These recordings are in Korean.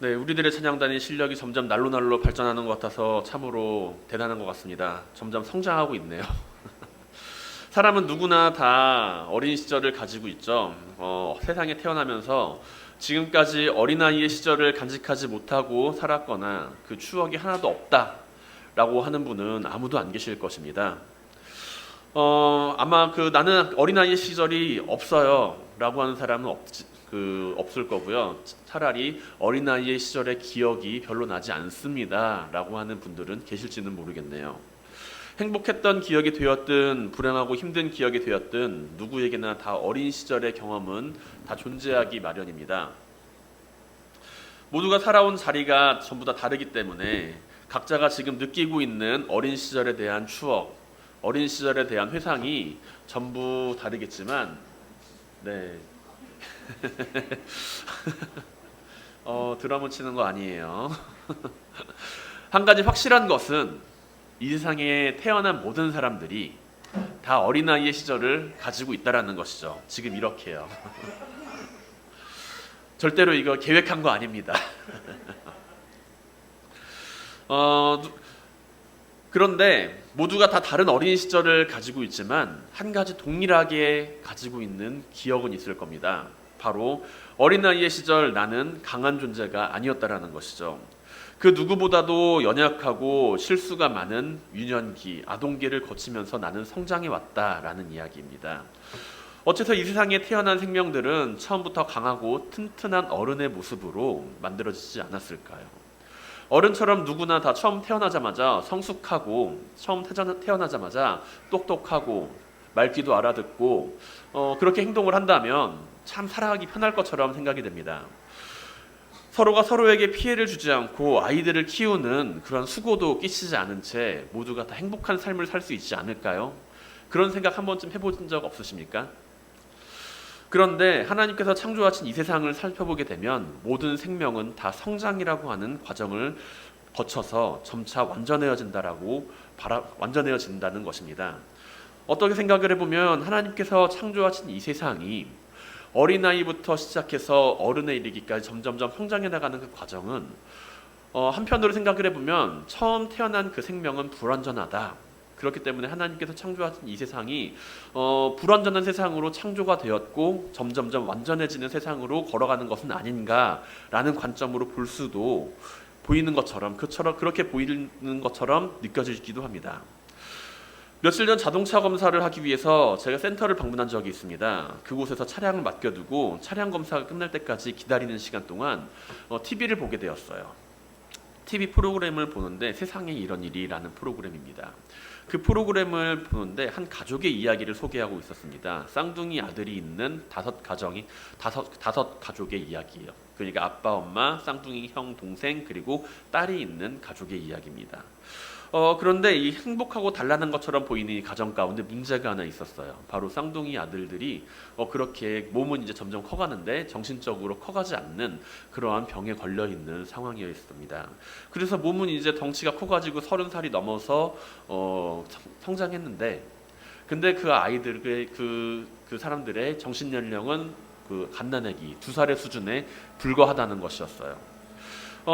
네, 우리들의 찬양단이 실력이 점점 날로 발전하는 것 같아서 참으로 대단한 것 같습니다. 점점 성장하고 있네요. 사람은 누구나 다 어린 시절을 가지고 있죠. 세상에 태어나면서 지금까지 어린아이의 시절을 간직하지 못하고 살았거나 그 추억이 하나도 없다라고 하는 분은 아무도 안 계실 것입니다. 아마 나는 어린아이의 시절이 없어요 라고 하는 사람은 없을 거고요. 차라리 어린아이의 시절의 기억이 별로 나지 않습니다 라고 하는 분들은 계실지는 모르겠네요. 행복했던 기억이 되었든 불행하고 힘든 기억이 되었든 누구에게나 다 어린 시절의 경험은 다 존재하기 마련입니다. 모두가 살아온 자리가 전부 다 다르기 때문에 각자가 지금 느끼고 있는 어린 시절에 대한 추억, 어린 시절에 대한 회상이 전부 다르겠지만, 네. 드럼을 치는 거 아니에요. 한 가지 확실한 것은 이 세상에 태어난 모든 사람들이 다 어린아이의 시절을 가지고 있다라는 것이죠. 지금 이렇게요. 절대로 이거 계획한 거 아닙니다. 그런데 모두가 다 다른 어린 시절을 가지고 있지만 한 가지 동일하게 가지고 있는 기억은 있을 겁니다. 바로 어린아이의 시절 나는 강한 존재가 아니었다라는 것이죠. 그 누구보다도 연약하고 실수가 많은 유년기, 아동기를 거치면서 나는 성장해 왔다라는 이야기입니다. 어째서 이 세상에 태어난 생명들은 처음부터 강하고 튼튼한 어른의 모습으로 만들어지지 않았을까요? 어른처럼 누구나 다 처음 태어나자마자 성숙하고 처음 태어나자마자 똑똑하고 말귀도 알아듣고 그렇게 행동을 한다면 참 살아가기 편할 것처럼 생각이 됩니다. 서로가 서로에게 피해를 주지 않고 아이들을 키우는 그런 수고도 끼치지 않은 채 모두가 다 행복한 삶을 살 수 있지 않을까요? 그런 생각 한 번쯤 해본 적 없으십니까? 그런데 하나님께서 창조하신 이 세상을 살펴보게 되면 모든 생명은 다 성장이라고 하는 과정을 거쳐서 점차 완전해진다는 것입니다. 어떻게 생각을 해보면 하나님께서 창조하신 이 세상이 어린아이부터 시작해서 어른에 이르기까지 점점점 성장해 나가는 그 과정은 한편으로 생각을 해보면 처음 태어난 그 생명은 불완전하다. 그렇기 때문에 하나님께서 창조하신 이 세상이 불완전한 세상으로 창조가 되었고 점점점 완전해지는 세상으로 걸어가는 것은 아닌가라는 관점으로 볼 수도 보이는 것처럼 그렇게 보이는 것처럼 느껴지기도 합니다. 며칠 전 자동차 검사를 하기 위해서 제가 센터를 방문한 적이 있습니다. 그곳에서 차량을 맡겨두고 차량 검사가 끝날 때까지 기다리는 시간 동안 TV를 보게 되었어요. TV 프로그램을 보는데 세상에 이런 일이라는 프로그램입니다. 그 프로그램을 보는데 한 가족의 이야기를 소개하고 있었습니다. 쌍둥이 아들이 있는 다섯 가족의 이야기예요. 그러니까 아빠, 엄마, 쌍둥이 형, 동생 그리고 딸이 있는 가족의 이야기입니다. 그런데 이 행복하고 단란한 것처럼 보이는 이 가정 가운데 문제가 하나 있었어요. 바로 쌍둥이 아들들이 그렇게 몸은 이제 점점 커가는데 정신적으로 커가지 않는 그러한 병에 걸려 있는 상황이었습니다. 그래서 몸은 이제 덩치가 커가지고 30살이 넘어서 성장했는데, 근데 그 아이들의 그 사람들의 정신 연령은 그 갓난아기 2살의 수준에 불과하다는 것이었어요.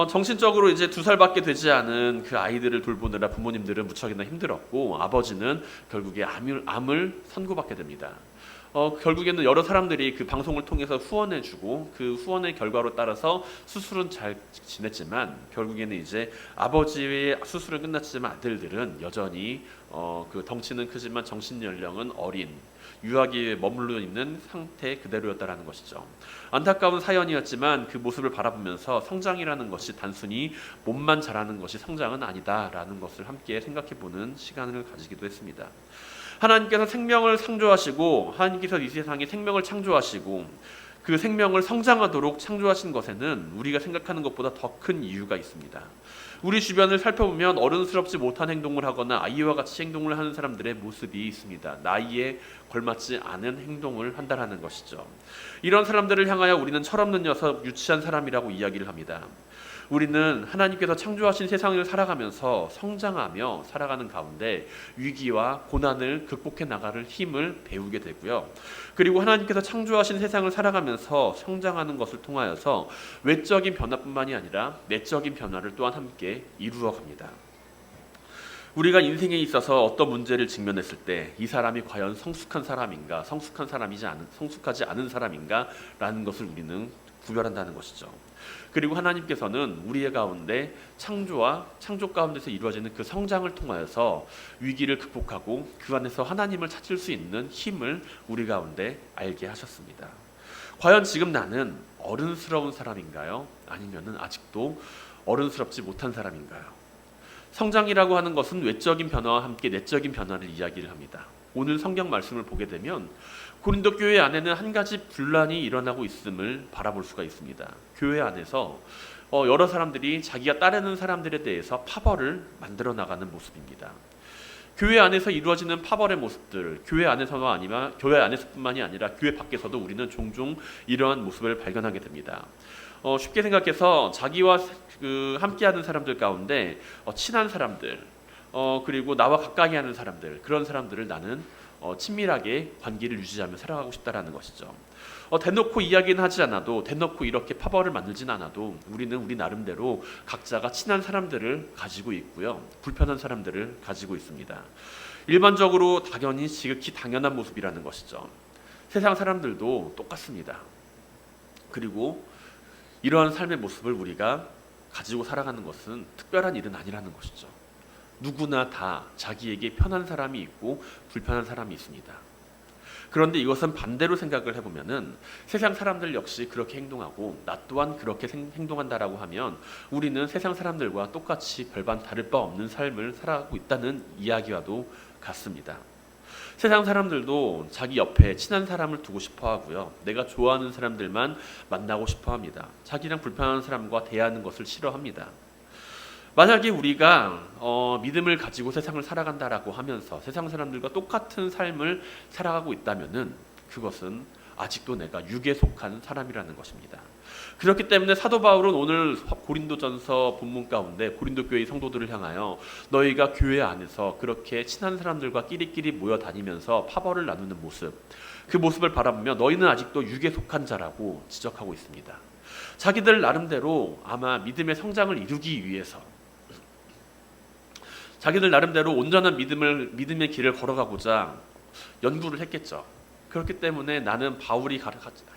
정신적으로 이제 2살밖에 되지 않은 그 아이들을 돌보느라 부모님들은 무척이나 힘들었고 아버지는 결국에 암을 선고받게 됩니다. 결국에는 여러 사람들이 그 방송을 통해서 후원해주고 그 후원의 결과로 따라서 수술은 잘 지냈지만 결국에는 이제 아버지의 수술은 끝났지만 아들들은 여전히 그 덩치는 크지만 정신 연령은 어린 유아기에 머물러 있는 상태 그대로였다라는 것이죠. 안타까운 사연이었지만 그 모습을 바라보면서 성장이라는 것이 단순히 몸만 자라는 것이 성장은 아니다라는 것을 함께 생각해보는 시간을 가지기도 했습니다. 하나님께서 생명을 창조하시고 하나님께서 이 세상에 생명을 창조하시고 그 생명을 성장하도록 창조하신 것에는 우리가 생각하는 것보다 더 큰 이유가 있습니다. 우리 주변을 살펴보면 어른스럽지 못한 행동을 하거나 아이와 같이 행동을 하는 사람들의 모습이 있습니다. 나이에 걸맞지 않은 행동을 한다는 것이죠. 이런 사람들을 향하여 우리는 철없는 녀석, 유치한 사람이라고 이야기를 합니다. 우리는 하나님께서 창조하신 세상을 살아가면서 성장하며 살아가는 가운데 위기와 고난을 극복해 나갈 힘을 배우게 되고요. 그리고 하나님께서 창조하신 세상을 살아가면서 성장하는 것을 통하여서 외적인 변화뿐만이 아니라 내적인 변화를 또한 함께 이루어 갑니다. 우리가 인생에 있어서 어떤 문제를 직면했을 때 이 사람이 과연 성숙한 사람인가, 성숙하지 않은 사람인가라는 것을 우리는 구별한다는 것이죠. 그리고 하나님께서는 우리의 가운데 창조 가운데서 이루어지는 그 성장을 통하여서 위기를 극복하고 그 안에서 하나님을 찾을 수 있는 힘을 우리 가운데 알게 하셨습니다. 과연 지금 나는 어른스러운 사람인가요? 아니면은 아직도 어른스럽지 못한 사람인가요? 성장이라고 하는 것은 외적인 변화와 함께 내적인 변화를 이야기를 합니다. 오늘 성경 말씀을 보게 되면 고린도 교회 안에는 한 가지 분란이 일어나고 있음을 바라볼 수가 있습니다. 교회 안에서 여러 사람들이 자기가 따르는 사람들에 대해서 파벌을 만들어 나가는 모습입니다. 교회 안에서 이루어지는 파벌의 모습들, 교회 안에서뿐만이 아니라 교회 밖에서도 우리는 종종 이러한 모습을 발견하게 됩니다. 쉽게 생각해서 자기와 함께하는 사람들 가운데 친한 사람들, 그리고 나와 가까이 하는 사람들, 그런 사람들을 나는 친밀하게 관계를 유지하며 살아가고 싶다라는 것이죠. 대놓고 이야기는 하지 않아도, 대놓고 이렇게 파벌을 만들진 않아도 우리는 우리 나름대로 각자가 친한 사람들을 가지고 있고요, 불편한 사람들을 가지고 있습니다. 일반적으로 당연히 지극히 당연한 모습이라는 것이죠. 세상 사람들도 똑같습니다. 그리고 이러한 삶의 모습을 우리가 가지고 살아가는 것은 특별한 일은 아니라는 것이죠. 누구나 다 자기에게 편한 사람이 있고 불편한 사람이 있습니다. 그런데 이것은 반대로 생각을 해보면은 세상 사람들 역시 그렇게 행동하고 나 또한 그렇게 행동한다라고 하면 우리는 세상 사람들과 똑같이 별반 다를 바 없는 삶을 살아가고 있다는 이야기와도 같습니다. 세상 사람들도 자기 옆에 친한 사람을 두고 싶어 하고요. 내가 좋아하는 사람들만 만나고 싶어 합니다. 자기랑 불편한 사람과 대하는 것을 싫어합니다. 만약에 우리가 믿음을 가지고 세상을 살아간다라고 하면서 세상 사람들과 똑같은 삶을 살아가고 있다면은 그것은 아직도 내가 육에 속한 사람이라는 것입니다. 그렇기 때문에 사도 바울은 오늘 고린도전서 본문 가운데 고린도 교회 성도들을 향하여 너희가 교회 안에서 그렇게 친한 사람들과 끼리끼리 모여 다니면서 파벌을 나누는 모습, 그 모습을 바라보며 너희는 아직도 육에 속한 자라고 지적하고 있습니다. 자기들 나름대로 아마 믿음의 성장을 이루기 위해서 자기들 나름대로 온전한 믿음의 길을 걸어가고자 연구를 했겠죠. 그렇기 때문에 나는 바울이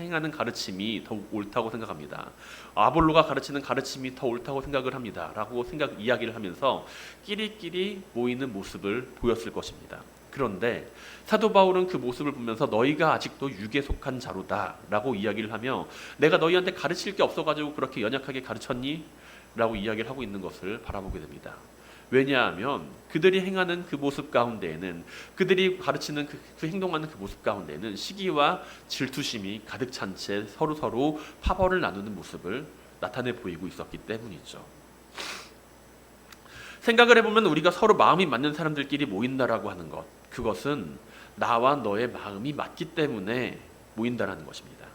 행하는 가르침이 더 옳다고 생각합니다. 아볼로가 가르치는 가르침이 더 옳다고 생각을 합니다. 라고 이야기를 하면서 끼리끼리 모이는 모습을 보였을 것입니다. 그런데 사도 바울은 그 모습을 보면서 너희가 아직도 육에 속한 자로다 라고 이야기를 하며 내가 너희한테 가르칠 게 없어가지고 그렇게 연약하게 가르쳤니? 라고 이야기를 하고 있는 것을 바라보게 됩니다. 왜냐하면 그들이 행하는 그 모습 가운데에는, 그들이 가르치는 그 행동하는 그 모습 가운데에는 시기와 질투심이 가득 찬 채 서로 파벌을 나누는 모습을 나타내 보이고 있었기 때문이죠. 생각을 해보면 우리가 서로 마음이 맞는 사람들끼리 모인다라고 하는 것, 그것은 나와 너의 마음이 맞기 때문에 모인다라는 것입니다.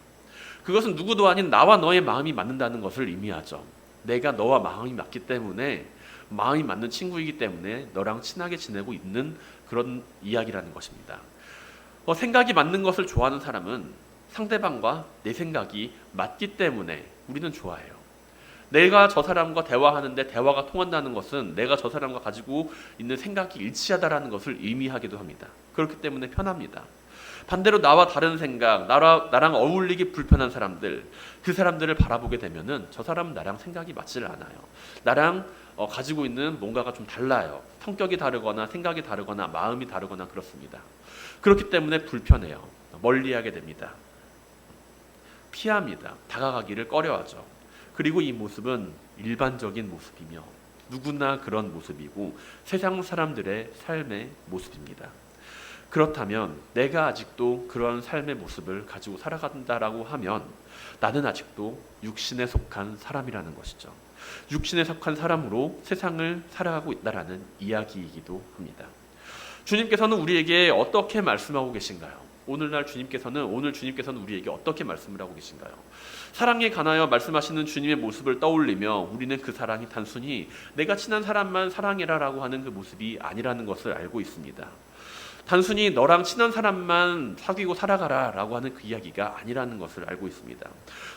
그것은 누구도 아닌 나와 너의 마음이 맞는다는 것을 의미하죠. 내가 너와 마음이 맞기 때문에, 마음이 맞는 친구이기 때문에 너랑 친하게 지내고 있는 그런 이야기라는 것입니다. 생각이 맞는 것을 좋아하는 사람은 상대방과 내 생각이 맞기 때문에 우리는 좋아해요. 내가 저 사람과 대화하는데 대화가 통한다는 것은 내가 저 사람과 가지고 있는 생각이 일치하다라는 것을 의미하기도 합니다. 그렇기 때문에 편합니다. 반대로 나와 다른 생각, 나랑 어울리기 불편한 사람들, 그 사람들을 바라보게 되면은 저 사람은 나랑 생각이 맞지를 않아요. 나랑 가지고 있는 뭔가가 좀 달라요. 성격이 다르거나 생각이 다르거나 마음이 다르거나 그렇습니다. 그렇기 때문에 불편해요. 멀리하게 됩니다. 피합니다. 다가가기를 꺼려하죠. 그리고 이 모습은 일반적인 모습이며 누구나 그런 모습이고 세상 사람들의 삶의 모습입니다. 그렇다면 내가 아직도 그런 삶의 모습을 가지고 살아간다라고 하면 나는 아직도 육신에 속한 사람이라는 것이죠. 육신에 속한 사람으로 세상을 살아가고 있다라는 이야기이기도 합니다. 주님께서는 우리에게 어떻게 말씀하고 계신가요? 오늘 주님께서는 우리에게 어떻게 말씀을 하고 계신가요? 사랑에 관하여 말씀하시는 주님의 모습을 떠올리며 우리는 그 사랑이 단순히 내가 친한 사람만 사랑해라라고 하는 그 모습이 아니라는 것을 알고 있습니다. 단순히 너랑 친한 사람만 사귀고 살아가라 라고 하는 그 이야기가 아니라는 것을 알고 있습니다.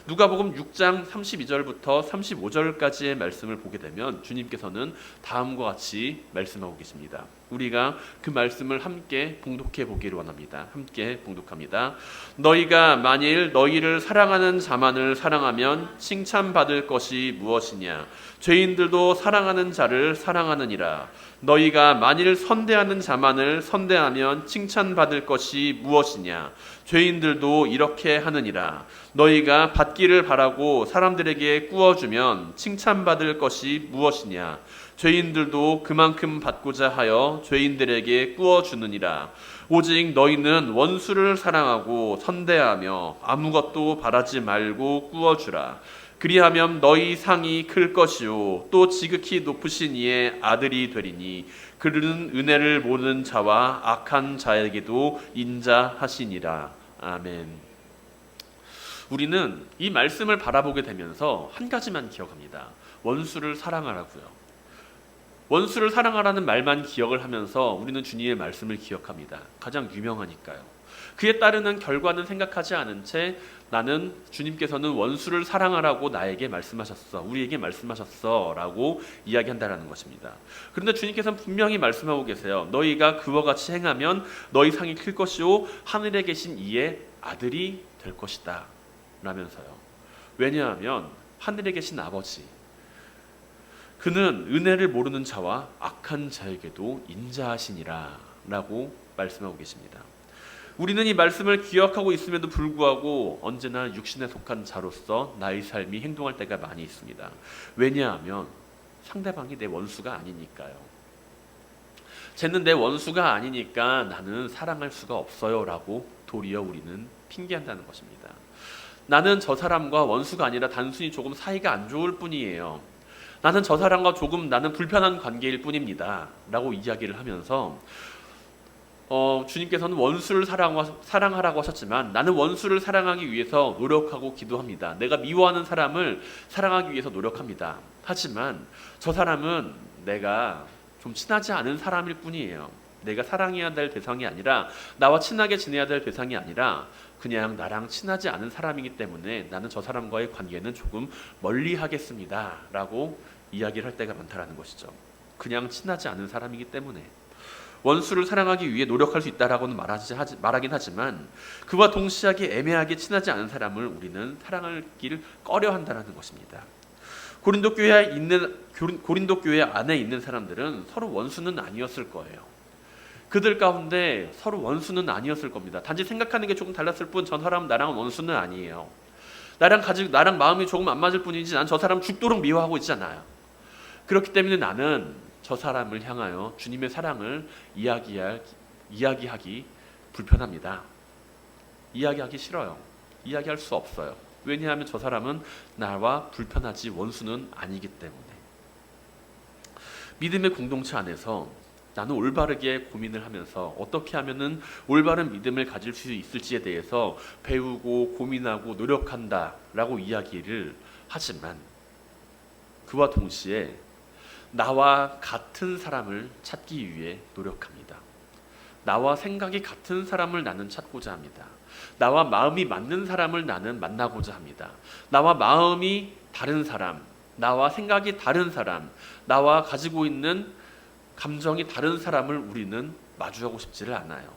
누가복음 6장 32절부터 35절까지의 말씀을 보게 되면 주님께서는 다음과 같이 말씀하고 계십니다. 우리가 그 말씀을 함께 봉독해 보기를 원합니다. 함께 봉독합니다. 너희가 만일 너희를 사랑하는 자만을 사랑하면 칭찬받을 것이 무엇이냐? 죄인들도 사랑하는 자를 사랑하느니라. 너희가 만일 선대하는 자만을 선대하면 칭찬받을 것이 무엇이냐? 죄인들도 이렇게 하느니라. 너희가 받기를 바라고 사람들에게 꾸어주면 칭찬받을 것이 무엇이냐? 죄인들도 그만큼 받고자 하여 죄인들에게 꾸어주느니라. 오직 너희는 원수를 사랑하고 선대하며 아무것도 바라지 말고 꾸어주라. 그리하면 너희 상이 클 것이요 또 지극히 높으신 이의 아들이 되리니 그는 은혜를 모르는 자와 악한 자에게도 인자하시니라. 아멘. 우리는 이 말씀을 바라보게 되면서 한 가지만 기억합니다. 원수를 사랑하라고요. 원수를 사랑하라는 말만 기억을 하면서 우리는 주님의 말씀을 기억합니다. 가장 유명하니까요. 그에 따르는 결과는 생각하지 않은 채 나는 주님께서는 원수를 사랑하라고 나에게 말씀하셨어, 우리에게 말씀하셨어 라고 이야기한다는 것입니다. 그런데 주님께서는 분명히 말씀하고 계세요. 너희가 그와 같이 행하면 너희 상이 클 것이요 하늘에 계신 이의 아들이 될 것이다 라면서요. 왜냐하면 하늘에 계신 아버지, 그는 은혜를 모르는 자와 악한 자에게도 인자하시니라 라고 말씀하고 계십니다. 우리는 이 말씀을 기억하고 있음에도 불구하고 언제나 육신에 속한 자로서 나의 삶이 행동할 때가 많이 있습니다. 왜냐하면 상대방이 내 원수가 아니니까요. 쟤는 내 원수가 아니니까 나는 사랑할 수가 없어요 라고 도리어 우리는 핑계한다는 것입니다. 나는 저 사람과 원수가 아니라 단순히 조금 사이가 안 좋을 뿐이에요. 나는 저 사람과 나는 불편한 관계일 뿐입니다 라고 이야기를 하면서 주님께서는 원수를 사랑하라고 하셨지만 나는 원수를 사랑하기 위해서 노력하고 기도합니다. 내가 미워하는 사람을 사랑하기 위해서 노력합니다. 하지만 저 사람은 내가 좀 친하지 않은 사람일 뿐이에요. 내가 사랑해야 될 대상이 아니라, 나와 친하게 지내야 될 대상이 아니라 그냥 나랑 친하지 않은 사람이기 때문에 나는 저 사람과의 관계는 조금 멀리 하겠습니다 라고 이야기를 할 때가 많다라는 것이죠. 그냥 친하지 않은 사람이기 때문에. 원수를 사랑하기 위해 노력할 수 있다라고는 말하긴 하지만 그와 동시하게 애매하게 친하지 않은 사람을 우리는 사랑하기를 꺼려한다는 것입니다. 고린도 교회 안에 있는 사람들은 서로 원수는 아니었을 거예요. 그들 가운데 서로 원수는 아니었을 겁니다. 단지 생각하는 게 조금 달랐을 뿐 저 사람은 나랑 원수는 아니에요. 나랑 마음이 조금 안 맞을 뿐이지 난 저 사람 죽도록 미워하고 있잖아요. 그렇기 때문에 나는 저 사람을 향하여 주님의 사랑을 이야기하기 불편합니다. 이야기하기 싫어요. 이야기할 수 없어요. 왜냐하면 저 사람은 나와 불편하지 원수는 아니기 때문에. 믿음의 공동체 안에서 나는 올바르게 고민을 하면서 어떻게 하면은 올바른 믿음을 가질 수 있을지에 대해서 배우고 고민하고 노력한다라고 이야기를 하지만 그와 동시에 나와 같은 사람을 찾기 위해 노력합니다. 나와 생각이 같은 사람을 나는 찾고자 합니다. 나와 마음이 맞는 사람을 나는 만나고자 합니다. 나와 마음이 다른 사람, 나와 생각이 다른 사람, 나와 가지고 있는 감정이 다른 사람을 우리는 마주하고 싶지를 않아요.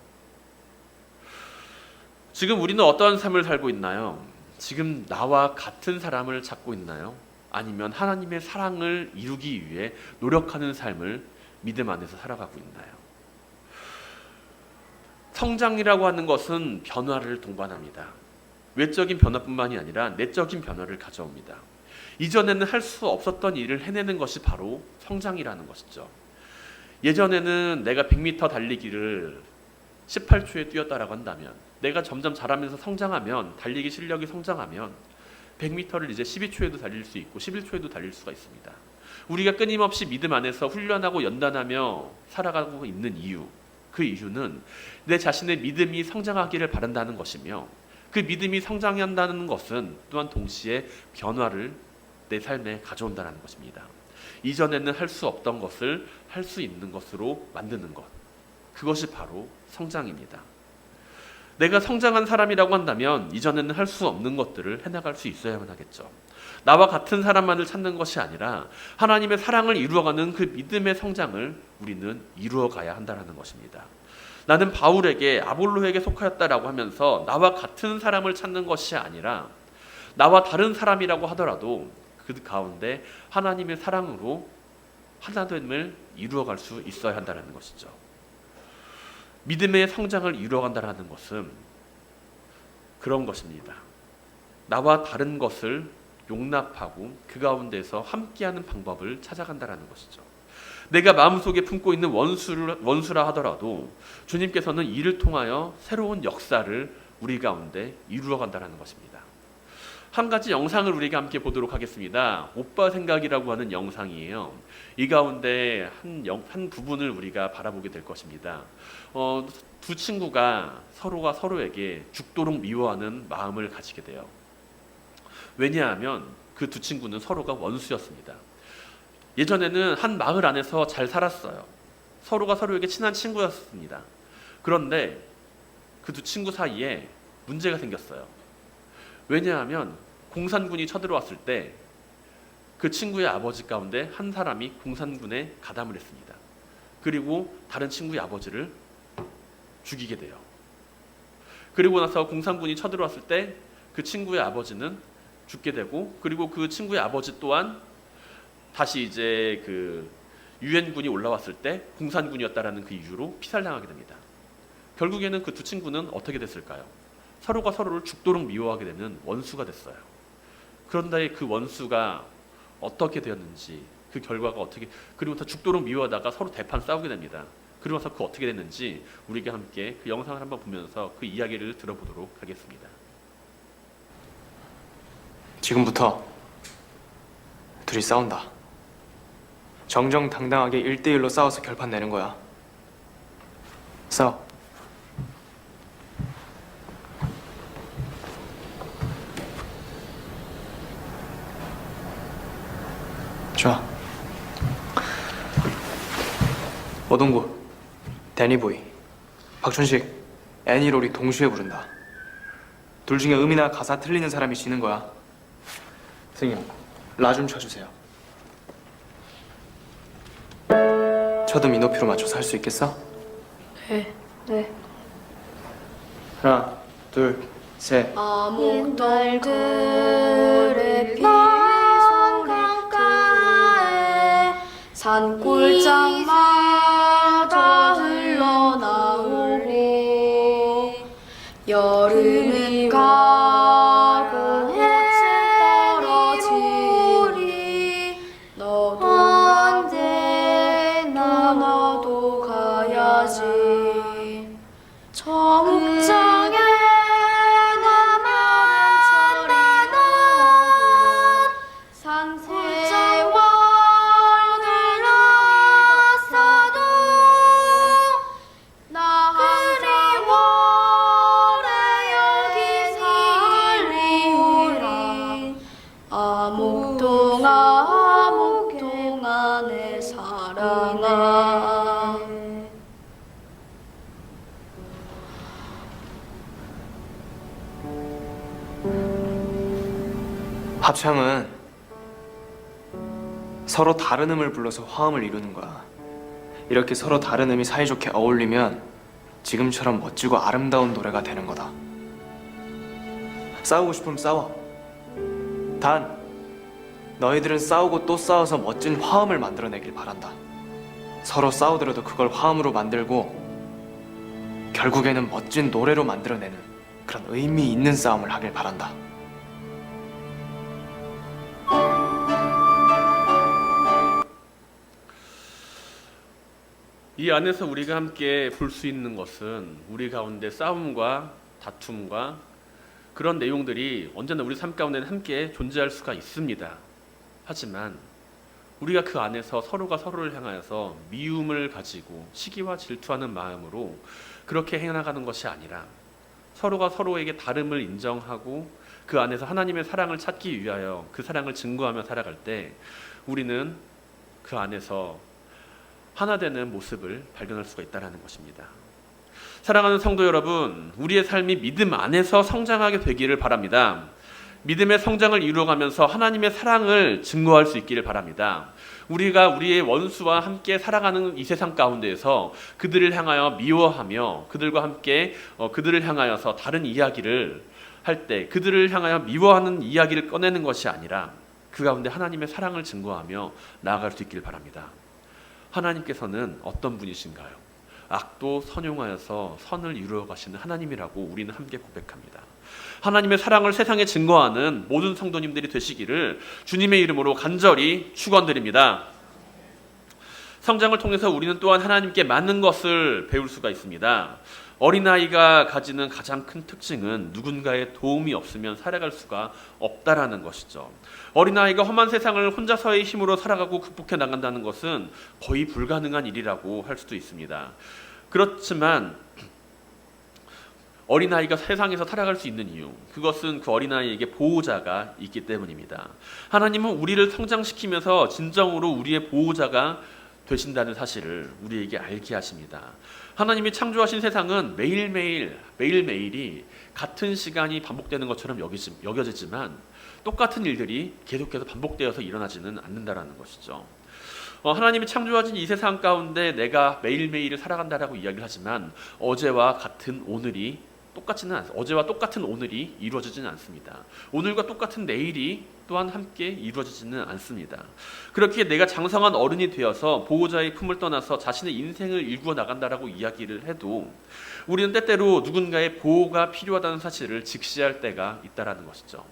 지금 우리는 어떠한 삶을 살고 있나요? 지금 나와 같은 사람을 찾고 있나요? 아니면 하나님의 사랑을 이루기 위해 노력하는 삶을 믿음 안에서 살아가고 있나요? 성장이라고 하는 것은 변화를 동반합니다. 외적인 변화뿐만이 아니라 내적인 변화를 가져옵니다. 이전에는 할 수 없었던 일을 해내는 것이 바로 성장이라는 것이죠. 예전에는 내가 100m 달리기를 18초에 뛰었다라고 한다면, 내가 점점 잘하면서 성장하면, 달리기 실력이 성장하면 100m를 이제 12초에도 달릴 수 있고 11초에도 달릴 수가 있습니다. 우리가 끊임없이 믿음 안에서 훈련하고 연단하며 살아가고 있는 이유, 그 이유는 내 자신의 믿음이 성장하기를 바란다는 것이며, 그 믿음이 성장한다는 것은 또한 동시에 변화를 내 삶에 가져온다는 것입니다. 이전에는 할 수 없던 것을 할 수 있는 것으로 만드는 것, 그것이 바로 성장입니다. 내가 성장한 사람이라고 한다면 이전에는 할 수 없는 것들을 해나갈 수 있어야만 하겠죠. 나와 같은 사람만을 찾는 것이 아니라 하나님의 사랑을 이루어가는 그 믿음의 성장을 우리는 이루어가야 한다는 것입니다. 나는 바울에게 아볼로에게 속하였다라고 하면서 나와 같은 사람을 찾는 것이 아니라 나와 다른 사람이라고 하더라도 그 가운데 하나님의 사랑으로 하나됨을 이루어갈 수 있어야 한다는 것이죠. 믿음의 성장을 이루어간다는 것은 그런 것입니다. 나와 다른 것을 용납하고 그 가운데서 함께하는 방법을 찾아간다는 것이죠. 내가 마음속에 품고 있는 원수라 하더라도 주님께서는 이를 통하여 새로운 역사를 우리 가운데 이루어간다는 것입니다. 한 가지 영상을 우리가 함께 보도록 하겠습니다. 오빠 생각이라고 하는 영상이에요. 이 가운데 한 부분을 우리가 바라보게 될 것입니다. 두 친구가 서로가 서로에게 죽도록 미워하는 마음을 가지게 돼요. 왜냐하면 그 두 친구는 서로가 원수였습니다. 예전에는 한 마을 안에서 잘 살았어요. 서로가 서로에게 친한 친구였습니다. 그런데 그 두 친구 사이에 문제가 생겼어요. 왜냐하면 공산군이 쳐들어왔을 때 그 친구의 아버지 가운데 한 사람이 공산군에 가담을 했습니다. 그리고 다른 친구의 아버지를 죽이게 돼요. 그리고 나서 공산군이 쳐들어왔을 때 그 친구의 아버지는 죽게 되고, 그리고 그 친구의 아버지 또한 다시 이제 그 유엔군이 올라왔을 때 공산군이었다라는 그 이유로 피살당하게 됩니다. 결국에는 그 두 친구는 어떻게 됐을까요? 서로가 서로를 죽도록 미워하게 되는 원수가 됐어요. 그런데 그 원수가 어떻게 되었는지, 그 결과가 어떻게, 그리고 다 죽도록 미워하다가 서로 대판 싸우게 됩니다. 그리고 나서 그 어떻게 됐는지 우리가 함께 그 영상을 한번 보면서 그 이야기를 들어보도록 하겠습니다. 지금부터 둘이 싸운다. 정정당당하게 1대1로 싸워서 결판 내는 거야. 싸워. 좋아. 오동구, 데니보이, 박춘식, 애니롤이 동시에 부른다. 둘 중에 음이나 가사 틀리는 사람이 지는 거야. 선생님, 라 좀 쳐주세요. 쳐도 이 높이로 맞춰서 할 수 있겠어? 네. 하나, 둘, 셋. 암흑달들의 비소리가에 산골짜마다 흘러나오고 여름은 가고 떨어지리 너도 언제나 나도 가야지 저 목장에 나만나는 산세월들 났어도 나 그리워래 여기 살리리 아목동아 내 사랑아. 합창은 서로 다른 음을 불러서 화음을 이루는 거야. 이렇게 서로 다른 음이 사이좋게 어울리면 지금처럼 멋지고 아름다운 노래가 되는 거다. 싸우고 싶으면 싸워. 단 너희들은 싸우고 또 싸워서 멋진 화음을 만들어내길 바란다. 서로 싸우더라도 그걸 화음으로 만들고 결국에는 멋진 노래로 만들어내는 그런 의미 있는 싸움을 하길 바란다. 이 안에서 우리가 함께 볼 수 있는 것은 우리 가운데 싸움과 다툼과 그런 내용들이 언제나 우리 삶 가운데는 함께 존재할 수가 있습니다. 하지만 우리가 그 안에서 서로가 서로를 향하여서 미움을 가지고 시기와 질투하는 마음으로 그렇게 해나가는 것이 아니라 서로가 서로에게 다름을 인정하고 그 안에서 하나님의 사랑을 찾기 위하여 그 사랑을 증거하며 살아갈 때 우리는 그 안에서 하나 되는 모습을 발견할 수가 있다는 것입니다. 사랑하는 성도 여러분, 우리의 삶이 믿음 안에서 성장하게 되기를 바랍니다. 믿음의 성장을 이루어가면서 하나님의 사랑을 증거할 수 있기를 바랍니다. 우리가 우리의 원수와 함께 살아가는 이 세상 가운데에서 그들을 향하여 미워하며 그들과 함께 그들을 향하여서 다른 이야기를 할 때 그들을 향하여 미워하는 이야기를 꺼내는 것이 아니라 그 가운데 하나님의 사랑을 증거하며 나아갈 수 있기를 바랍니다. 하나님께서는 어떤 분이신가요? 악도 선용하여서 선을 이루어 가시는 하나님이라고 우리는 함께 고백합니다. 하나님의 사랑을 세상에 증거하는 모든 성도님들이 되시기를 주님의 이름으로 간절히 축원드립니다. 성장을 통해서 우리는 또한 하나님께 많은 것을 배울 수가 있습니다. 어린아이가 가지는 가장 큰 특징은 누군가의 도움이 없으면 살아갈 수가 없다라는 것이죠. 어린아이가 험한 세상을 혼자서의 힘으로 살아가고 극복해 나간다는 것은 거의 불가능한 일이라고 할 수도 있습니다. 그렇지만 어린아이가 세상에서 살아갈 수 있는 이유, 그것은 그 어린아이에게 보호자가 있기 때문입니다. 하나님은 우리를 성장시키면서 진정으로 우리의 보호자가 되신다는 사실을 우리에게 알게 하십니다. 하나님이 창조하신 세상은 매일매일이 같은 시간이 반복되는 것처럼 여겨지지만 똑같은 일들이 계속해서 반복되어서 일어나지는 않는다라는 것이죠. 하나님이 창조하신 이 세상 가운데 내가 매일매일을 살아간다라고 이야기를 하지만 어제와 똑같은 오늘이 이루어지지는 않습니다. 오늘과 똑같은 내일이 또한 함께 이루어지지는 않습니다. 그렇게 내가 장성한 어른이 되어서 보호자의 품을 떠나서 자신의 인생을 일구어 나간다라고 이야기를 해도 우리는 때때로 누군가의 보호가 필요하다는 사실을 직시할 때가 있다라는 것이죠.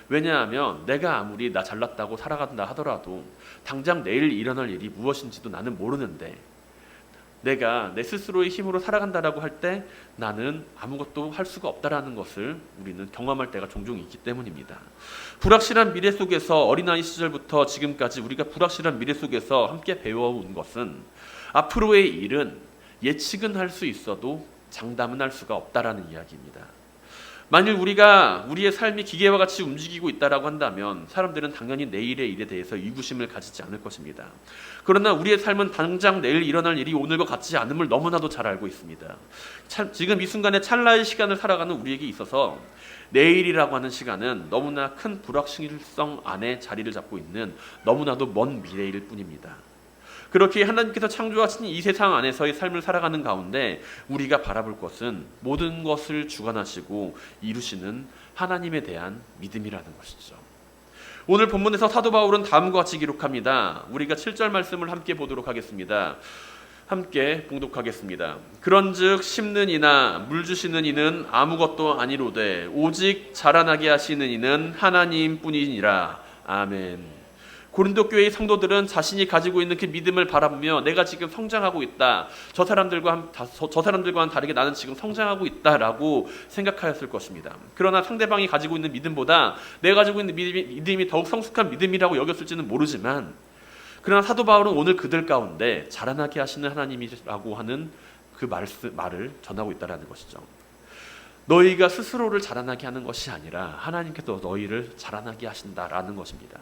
왜냐하면 내가 아무리 나 잘났다고 살아간다 하더라도 당장 내일 일어날 일이 무엇인지도 나는 모르는데 내가 내 스스로의 힘으로 살아간다라고 할 때 나는 아무것도 할 수가 없다라는 것을 우리는 경험할 때가 종종 있기 때문입니다. 불확실한 미래 속에서 어린아이 시절부터 지금까지 우리가 불확실한 미래 속에서 함께 배워온 것은 앞으로의 일은 예측은 할 수 있어도 장담은 할 수가 없다라는 이야기입니다. 만일 우리가 우리의 삶이 기계와 같이 움직이고 있다라고 한다면 사람들은 당연히 내일의 일에 대해서 의구심을 가지지 않을 것입니다. 그러나 우리의 삶은 당장 내일 일어날 일이 오늘과 같지 않음을 너무나도 잘 알고 있습니다. 지금 이 순간에 찰나의 시간을 살아가는 우리에게 있어서 내일이라고 하는 시간은 너무나 큰 불확실성 안에 자리를 잡고 있는 너무나도 먼 미래일 뿐입니다. 그렇게 하나님께서 창조하신 이 세상 안에서의 삶을 살아가는 가운데 우리가 바라볼 것은 모든 것을 주관하시고 이루시는 하나님에 대한 믿음이라는 것이죠. 오늘 본문에서 사도 바울은 다음과 같이 기록합니다. 우리가 7절 말씀을 함께 보도록 하겠습니다. 함께 봉독하겠습니다. 그런즉 심는 이나 물 주시는 이는 아무것도 아니로되 오직 자라나게 하시는 이는 하나님뿐이니라. 아멘. 고린도 교회의 성도들은 자신이 가지고 있는 그 믿음을 바라보며 내가 지금 성장하고 있다. 저 사람들과는 다르게 나는 지금 성장하고 있다라고 생각하였을 것입니다. 그러나 상대방이 가지고 있는 믿음보다 내가 가지고 있는 믿음이 더욱 성숙한 믿음이라고 여겼을지는 모르지만 그러나 사도 바울은 오늘 그들 가운데 자라나게 하시는 하나님이라고 하는 그 말을 전하고 있다는 것이죠. 너희가 스스로를 자라나게 하는 것이 아니라 하나님께서 너희를 자라나게 하신다라는 것입니다.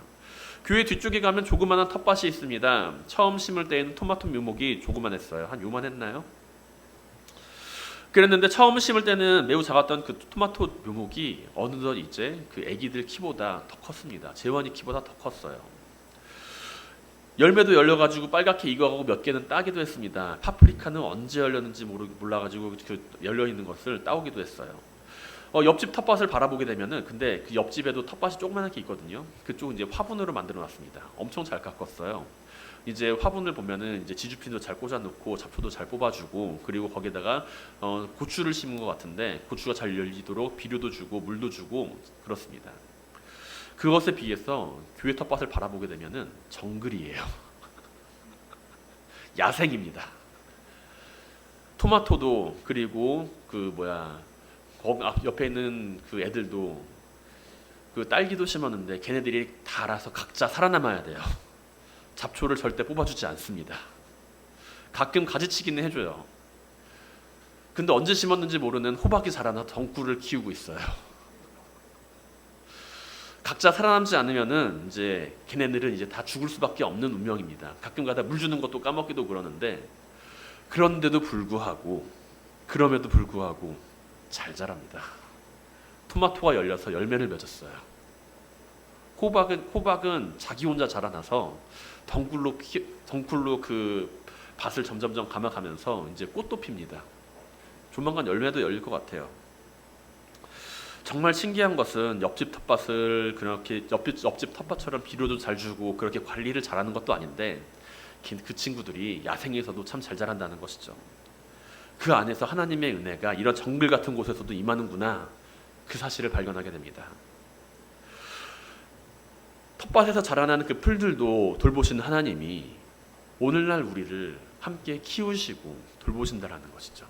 교회 뒤쪽에 가면 조그마한 텃밭이 있습니다. 처음 심을 때에는 토마토 묘목이 조그만했어요. 한 요만했나요? 그랬는데 처음 심을 때는 매우 작았던 그 토마토 묘목이 어느덧 이제 그 아기들 키보다 더 컸습니다. 재원이 키보다 더 컸어요. 열매도 열려가지고 빨갛게 익어가고 몇 개는 따기도 했습니다. 파프리카는 언제 열렸는지 몰라가지고 그 열려있는 것을 따오기도 했어요. 옆집 텃밭을 바라보게 되면은 근데 그 옆집에도 텃밭이 조그맣게 있거든요. 그쪽 이제 화분으로 만들어 놨습니다. 엄청 잘 가꿨어요. 이제 화분을 보면은 이제 지주핀도 잘 꽂아놓고 잡초도 잘 뽑아주고 그리고 거기다가 고추를 심은 것 같은데 고추가 잘 열리도록 비료도 주고 물도 주고 그렇습니다. 그것에 비해서 교회 텃밭을 바라보게 되면은 정글이에요. 야생입니다. 토마토도 그리고 옆에 있는 그 애들도 그 딸기도 심었는데 걔네들이 다 알아서 각자 살아남아야 돼요. 잡초를 절대 뽑아주지 않습니다. 가끔 가지치기는 해줘요. 근데 언제 심었는지 모르는 호박이 자라나 덩굴을 키우고 있어요. 각자 살아남지 않으면은 이제 걔네들은 이제 다 죽을 수밖에 없는 운명입니다. 가끔가다 물 주는 것도 까먹기도 그러는데 그런데도 불구하고 그럼에도 불구하고 잘 자랍니다. 토마토가 열려서 열매를 맺었어요. 호박은 자기 혼자 자라나서 덩굴로 그 밭을 점점점 감아가면서 이제 꽃도 핍니다. 조만간 열매도 열릴 것 같아요. 정말 신기한 것은 옆집 텃밭을 그렇게 옆집 텃밭처럼 비료도 잘 주고 그렇게 관리를 잘하는 것도 아닌데 그 친구들이 야생에서도 참 잘 자란다는 것이죠. 그 안에서 하나님의 은혜가 이런 정글 같은 곳에서도 임하는구나, 그 사실을 발견하게 됩니다. 텃밭에서 자라나는 그 풀들도 돌보시는 하나님이 오늘날 우리를 함께 키우시고 돌보신다라는 것이죠.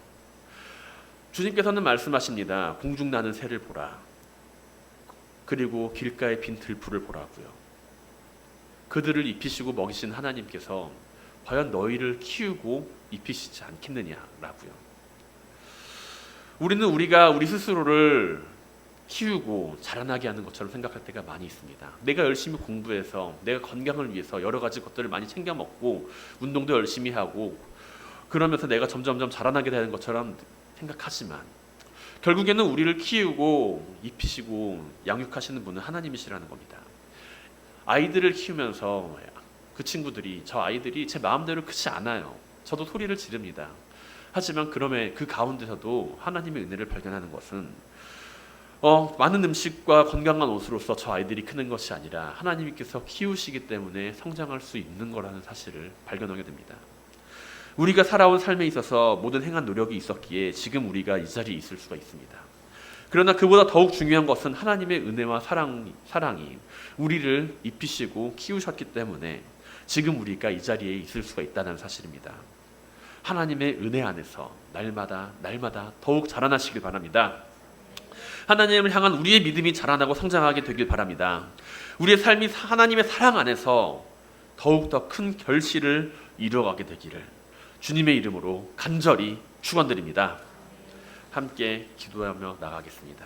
주님께서는 말씀하십니다. 공중 나는 새를 보라. 그리고 길가에 핀 들풀을 보라고요. 그들을 입히시고 먹이신 하나님께서 과연 너희를 키우고 입히시지 않겠느냐라고요. 우리는 우리가 우리 스스로를 키우고 자라나게 하는 것처럼 생각할 때가 많이 있습니다. 내가 열심히 공부해서 내가 건강을 위해서 여러 가지 것들을 많이 챙겨 먹고 운동도 열심히 하고 그러면서 내가 점점점 자라나게 되는 것처럼 생각하지만 결국에는 우리를 키우고 입히시고 양육하시는 분은 하나님이시라는 겁니다. 아이들을 키우면서 그 친구들이, 저 아이들이 제 마음대로 크지 않아요. 저도 소리를 지릅니다. 하지만 그럼에 그 가운데서도 하나님의 은혜를 발견하는 것은 많은 음식과 건강한 옷으로서 저 아이들이 크는 것이 아니라 하나님께서 키우시기 때문에 성장할 수 있는 거라는 사실을 발견하게 됩니다. 우리가 살아온 삶에 있어서 모든 행한 노력이 있었기에 지금 우리가 이 자리에 있을 수가 있습니다. 그러나 그보다 더욱 중요한 것은 하나님의 은혜와 사랑이 우리를 입히시고 키우셨기 때문에 지금 우리가 이 자리에 있을 수가 있다는 사실입니다. 하나님의 은혜 안에서 날마다 더욱 자라나시길 바랍니다. 하나님을 향한 우리의 믿음이 자라나고 성장하게 되길 바랍니다. 우리의 삶이 하나님의 사랑 안에서 더욱더 큰 결실을 이루어가게 되기를 주님의 이름으로 간절히 축원드립니다. 함께 기도하며 나가겠습니다.